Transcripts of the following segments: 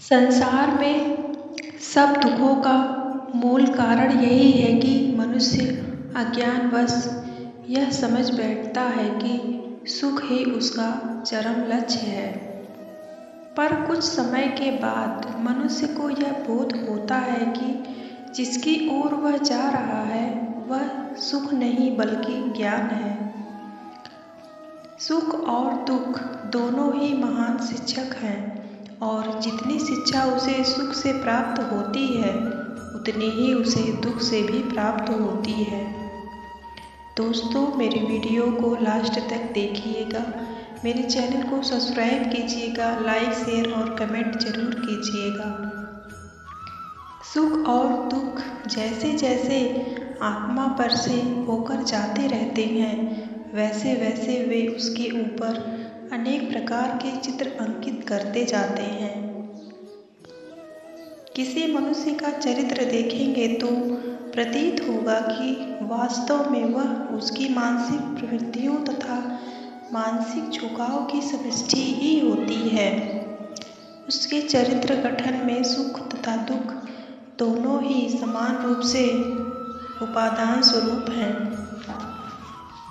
संसार में सब दुखों का मूल कारण यही है कि मनुष्य अज्ञानवश यह समझ बैठता है कि सुख ही उसका चरम लक्ष्य है। पर कुछ समय के बाद मनुष्य को यह बोध होता है कि जिसकी ओर वह जा रहा है वह सुख नहीं बल्कि ज्ञान है। सुख और दुख दोनों ही महान शिक्षक हैं और जितनी शिक्षा उसे सुख से प्राप्त होती है उतनी ही उसे दुख से भी प्राप्त होती है। दोस्तों, मेरे वीडियो को लास्ट तक देखिएगा। मेरे चैनल को सब्सक्राइब कीजिएगा, लाइक शेयर और कमेंट जरूर कीजिएगा। सुख और दुख जैसे जैसे आत्मा पर से होकर जाते रहते हैं वैसे वैसे वे उसके ऊपर अनेक प्रकार के चित्र अंकित करते जाते हैं। किसी मनुष्य का चरित्र देखेंगे तो प्रतीत होगा कि वास्तव में वह उसकी मानसिक प्रवृत्तियों तथा मानसिक झुकाव की समष्टि ही होती है। उसके चरित्र गठन में सुख तथा दुख दोनों ही समान रूप से उपादान स्वरूप हैं।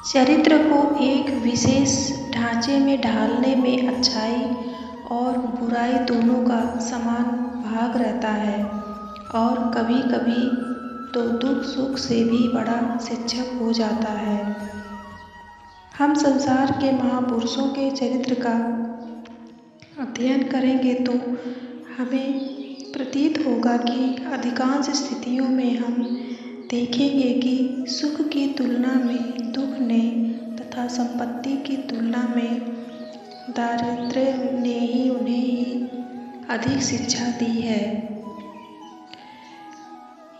चरित्र को एक विशेष ढांचे में ढालने में अच्छाई और बुराई दोनों का समान भाग रहता है और कभी कभी तो दुख सुख से भी बड़ा शिक्षक हो जाता है। हम संसार के महापुरुषों के चरित्र का अध्ययन करेंगे तो हमें प्रतीत होगा कि अधिकांश स्थितियों में हम देखेंगे कि सुख की तुलना में दुख ने तथा संपत्ति की तुलना में दारिद्र्य ने ही उन्हें अधिक शिक्षा दी है।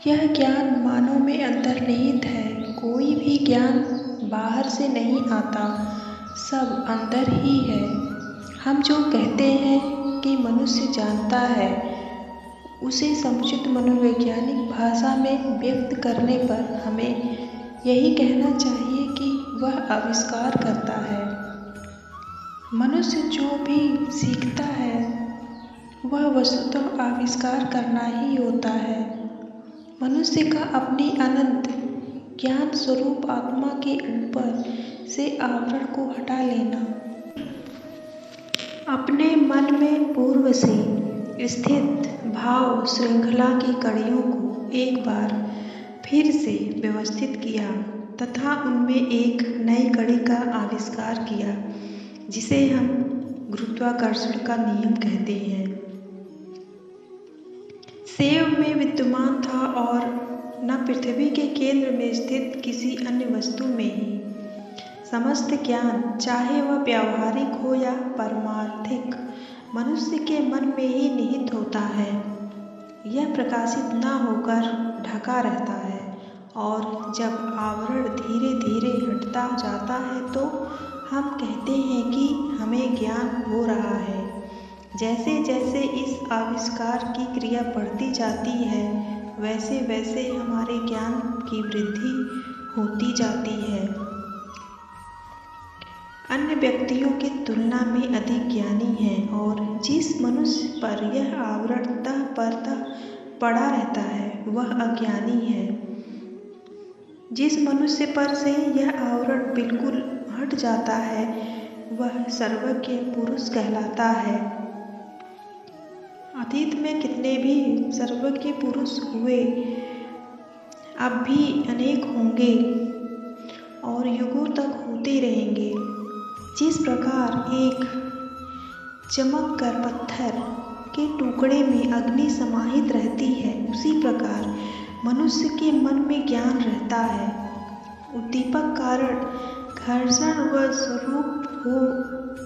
यह ज्ञान मानव में अंतर्निहित है। कोई भी ज्ञान बाहर से नहीं आता, सब अंदर ही है। हम जो कहते हैं कि मनुष्य जानता है उसे समुचित मनोवैज्ञानिक भाषा में व्यक्त करने पर हमें यही कहना चाहिए कि वह आविष्कार करता है। मनुष्य जो भी सीखता है वह वस्तुतः आविष्कार करना ही होता है। मनुष्य का अपनी अनंत ज्ञान स्वरूप आत्मा के ऊपर से आवरण को हटा लेना, अपने मन में पूर्व से स्थित भाव श्रृंखला की कड़ियों को एक बार फिर से व्यवस्थित किया तथा उनमें एक नई कड़ी का आविष्कार किया जिसे हम गुरुत्वाकर्षण का नियम कहते हैं। सेव में विद्यमान था और न पृथ्वी के केंद्र में स्थित किसी अन्य वस्तु में ही। समस्त ज्ञान, चाहे वह व्यावहारिक हो या पारमार्थिक, मनुष्य के मन में ही निहित होता है। यह प्रकाशित न होकर ढका रहता है और जब आवरण धीरे धीरे हटता जाता है तो हम कहते हैं कि हमें ज्ञान हो रहा है। जैसे जैसे इस आविष्कार की क्रिया बढ़ती जाती है वैसे वैसे हमारे ज्ञान की वृद्धि होती जाती है। अन्य व्यक्तियों की तुलना में अधिक ज्ञानी हैं और जिस मनुष्य पर यह आवरण तह पर तह पड़ा रहता है वह अज्ञानी है। जिस मनुष्य पर से यह आवरण बिल्कुल हट जाता है वह सर्वज्ञ पुरुष कहलाता है। अतीत में कितने भी सर्वज्ञ पुरुष हुए, अब भी अनेक होंगे और युगों तक होते रहेंगे। जिस प्रकार एक चमककर पत्थर के टुकड़े में अग्नि समाहित रहती है उसी प्रकार मनुष्य के मन में ज्ञान रहता है। उद्दीपक कारण घर्षण व स्वरूप हो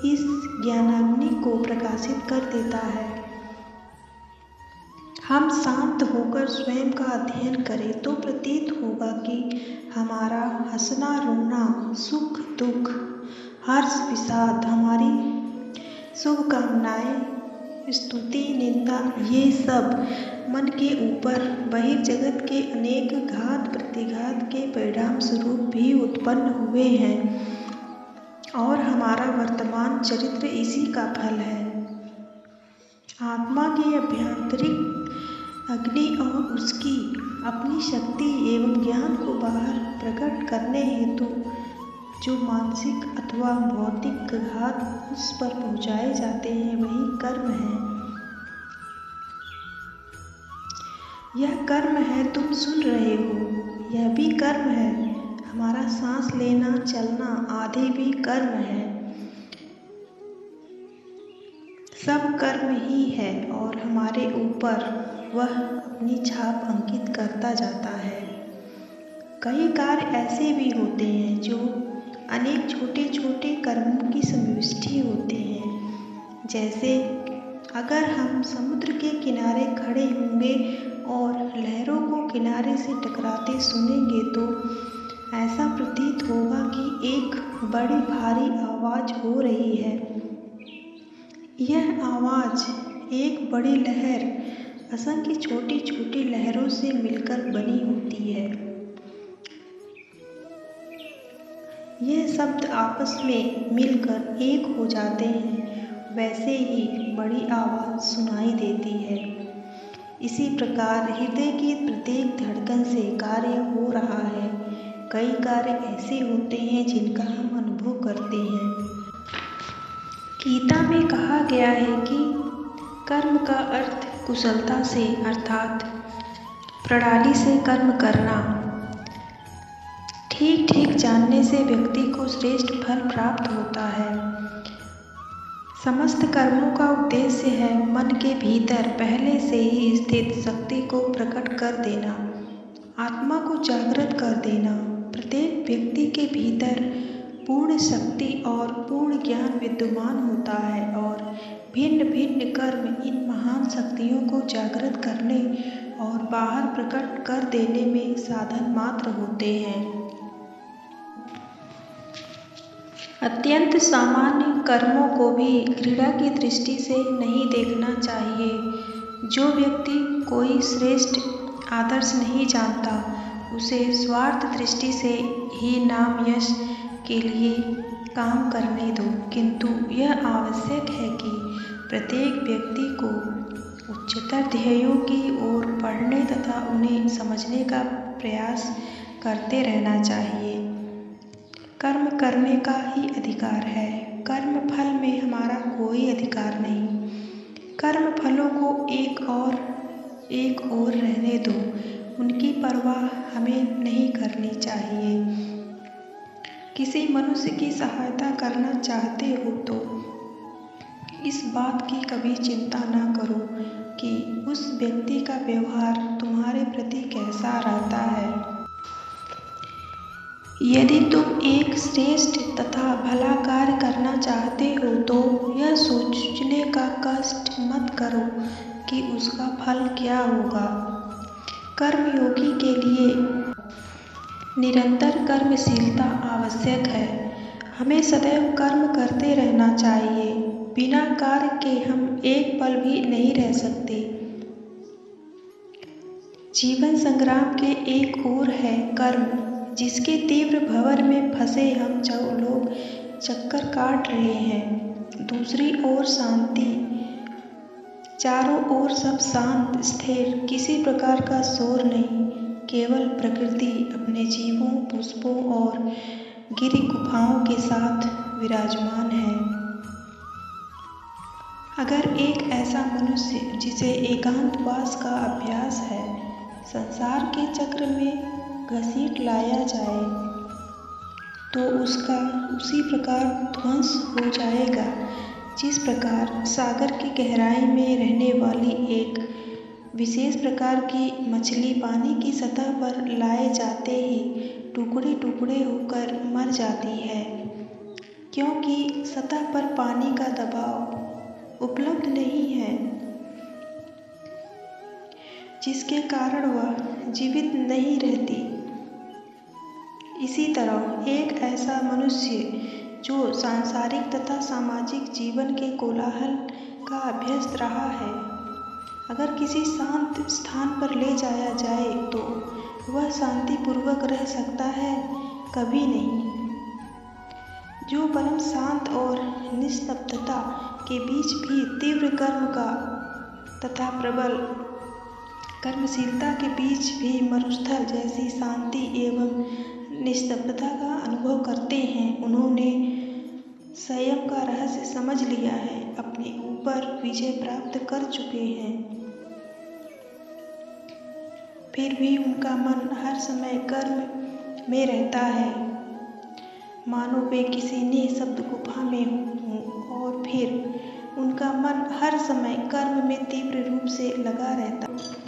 इस ज्ञानाग्नि को प्रकाशित कर देता है। हम शांत होकर स्वयं का अध्ययन करें तो प्रतीत होगा कि हमारा हंसना रोना, सुख दुख, हर्ष विषाद, हमारी शुभकामनाएं, स्तुति निंदा, ये सब मन के ऊपर बहिर्जगत के अनेक घात प्रतिघात के परिणाम स्वरूप भी उत्पन्न हुए हैं और हमारा वर्तमान चरित्र इसी का फल है। आत्मा की आभ्यंतरिक अग्नि और उसकी अपनी शक्ति एवं ज्ञान को बाहर प्रकट करने हेतु जो मानसिक अथवा भौतिक घात उस पर पहुँचाए जाते हैं वही कर्म है। यह कर्म है तुम सुन रहे हो, यह भी कर्म है। हमारा सांस लेना चलना आदि भी कर्म है। सब कर्म ही है और हमारे ऊपर वह अपनी छाप अंकित करता जाता है। कई कार्य ऐसे भी होते हैं जो अनेक छोटे छोटे कर्मों की समष्टि होते हैं। जैसे अगर हम समुद्र के किनारे खड़े होंगे और लहरों को किनारे से टकराते सुनेंगे तो ऐसा प्रतीत होगा कि एक बड़ी भारी आवाज़ हो रही है। यह आवाज़ एक बड़ी लहर असंख्य छोटी छोटी लहरों से मिलकर बनी होती है। यह शब्द आपस में मिलकर एक हो जाते हैं, वैसे ही बड़ी आवाज़ सुनाई देती है। इसी प्रकार हृदय की प्रत्येक धड़कन से कार्य हो रहा है। कई कार्य ऐसे होते हैं जिनका हम अनुभव करते हैं। गीता में कहा गया है कि कर्म का अर्थ कुशलता से अर्थात प्रणाली से कर्म करना। ठीक ठीक जानने से व्यक्ति को श्रेष्ठ फल प्राप्त होता है। समस्त कर्मों का उद्देश्य है मन के भीतर पहले से ही स्थित शक्ति को प्रकट कर देना, आत्मा को जागृत कर देना। प्रत्येक व्यक्ति के भीतर पूर्ण शक्ति और पूर्ण ज्ञान विद्यमान होता है और भिन्न भिन्न कर्म इन महान शक्तियों को जागृत करने और बाहर प्रकट कर देने में साधन मात्र होते हैं। अत्यंत सामान्य कर्मों को भी घृणा की दृष्टि से नहीं देखना चाहिए। जो व्यक्ति कोई श्रेष्ठ आदर्श नहीं जानता उसे स्वार्थ दृष्टि से ही नाम यश के लिए काम करने दो, किंतु यह आवश्यक है कि प्रत्येक व्यक्ति को उच्चतर ध्येयों की ओर बढ़ने तथा उन्हें समझने का प्रयास करते रहना चाहिए। कर्म करने का ही अधिकार है, कर्म फल में हमारा कोई अधिकार नहीं। कर्म फलों को एक और रहने दो, उनकी परवाह हमें नहीं करनी चाहिए। किसी मनुष्य की सहायता करना चाहते हो तो इस बात की कभी चिंता न करो कि उस व्यक्ति का व्यवहार तुम्हारे प्रति कैसा रहता है। यदि तुम एक श्रेष्ठ तथा भला कार्य करना चाहते हो तो यह सोचने का कष्ट मत करो कि उसका फल क्या होगा। कर्मयोगी के लिए निरंतर कर्मशीलता आवश्यक है। हमें सदैव कर्म करते रहना चाहिए। बिना कार्य के हम एक पल भी नहीं रह सकते। जीवन संग्राम के एक ओर है कर्म, जिसके तीव्र भंवर में फंसे हम जो लोग चक्कर काट रहे हैं। दूसरी ओर शांति, चारों ओर सब शांत स्थिर, किसी प्रकार का शोर नहीं, केवल प्रकृति अपने जीवों पुष्पों और गिरि गुफाओं के साथ विराजमान है। अगर एक ऐसा मनुष्य जिसे एकांतवास का अभ्यास है संसार के चक्र में घसीट लाया जाए तो उसका उसी प्रकार ध्वंस हो जाएगा जिस प्रकार सागर की गहराई में रहने वाली एक विशेष प्रकार की मछली पानी की सतह पर लाए जाते ही टुकड़े टुकड़े होकर मर जाती है, क्योंकि सतह पर पानी का दबाव उपलब्ध नहीं है, जिसके कारण वह जीवित नहीं रहती। इसी तरह एक ऐसा मनुष्य जो सांसारिक तथा सामाजिक जीवन के कोलाहल का अभ्यस्त रहा है, अगर किसी शांत स्थान पर ले जाया जाए तो वह शांतिपूर्वक रह सकता है? कभी नहीं। जो परम शांत और निस्तब्धता के बीच भी तीव्र कर्म का तथा प्रबल कर्मशीलता के बीच भी मरुस्थल जैसी शांति एवं निस्तब्धता का अनुभव करते हैं। उन्होंने संयम का रहस्य समझ लिया है, अपने ऊपर विजय प्राप्त कर चुके हैं। फिर भी उनका मन हर समय कर्म में रहता है, मानो वे किसी निःशब्द गुफा में हों, और फिर उनका मन हर समय कर्म में तीव्र रूप से लगा रहता है।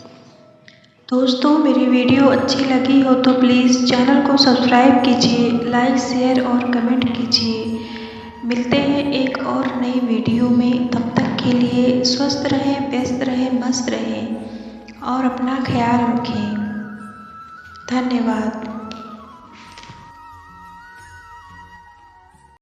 दोस्तों, मेरी वीडियो अच्छी लगी हो तो प्लीज़ चैनल को सब्सक्राइब कीजिए, लाइक शेयर और कमेंट कीजिए। मिलते हैं एक और नई वीडियो में। तब तक के लिए स्वस्थ रहें, व्यस्त रहें, मस्त रहें और अपना ख्याल रखें। धन्यवाद।